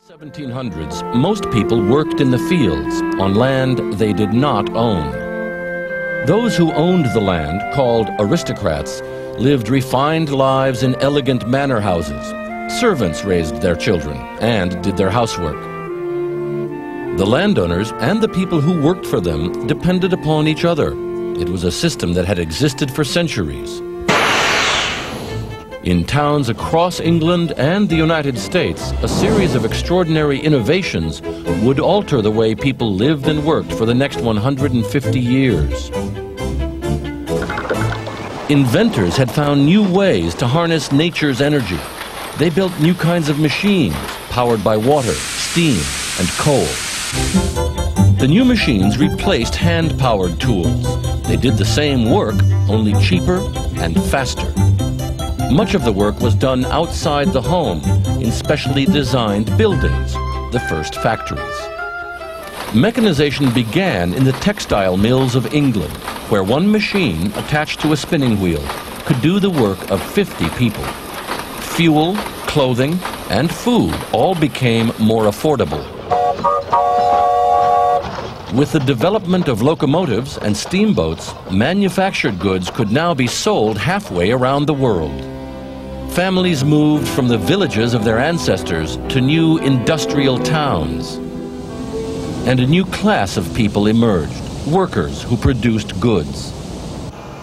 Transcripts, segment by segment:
1700s, most people worked in the fields, on land they did not own. Those who owned the land, called aristocrats, lived refined lives in elegant manor houses. Servants raised their children and did their housework. The landowners and the people who worked for them depended upon each other. It was a system that had existed for centuries. In towns across England and the United States, a series of extraordinary innovations would alter the way people lived and worked for the next 150 years. Inventors had found new ways to harness nature's energy. They built new kinds of machines, powered by water, steam, and coal. The new machines replaced hand-powered tools. They did the same work, only cheaper and faster. Much of the work was done outside the home, in specially designed buildings, the first factories. Mechanization began in the textile mills of England, where one machine attached to a spinning wheel could do the work of 50 people. Fuel, clothing, and food all became more affordable. With the development of locomotives and steamboats, manufactured goods could now be sold halfway around the world. Families moved from the villages of their ancestors to new industrial towns. And a new class of people emerged, workers who produced goods.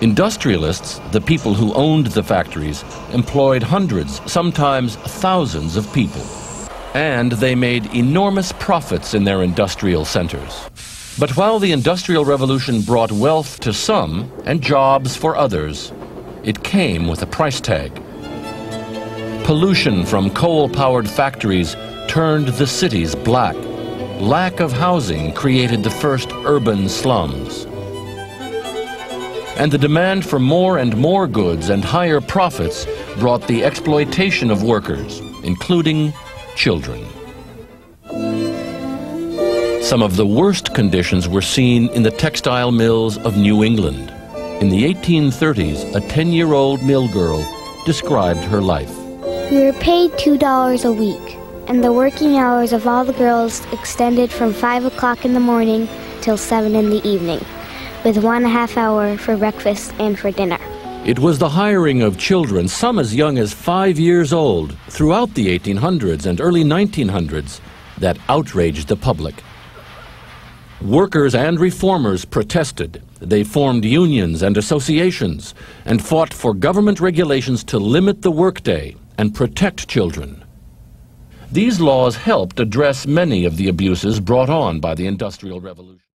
Industrialists, the people who owned the factories, employed hundreds, sometimes thousands of people. And they made enormous profits in their industrial centers. But while the Industrial Revolution brought wealth to some and jobs for others, it came with a price tag. Pollution from coal-powered factories turned the cities black. Lack of housing created the first urban slums. And the demand for more and more goods and higher profits brought the exploitation of workers, including children. Some of the worst conditions were seen in the textile mills of New England. In the 1830s, a 10-year-old mill girl described her life. We were paid $2 a week, and the working hours of all the girls extended from 5 o'clock in the morning till 7 in the evening, with 1.5 hours for breakfast and for dinner. It was the hiring of children, some as young as 5 years old, throughout the 1800s and early 1900s, that outraged the public. Workers and reformers protested. They formed unions and associations and fought for government regulations to limit the workday and protect children. These laws helped address many of the abuses brought on by the Industrial Revolution.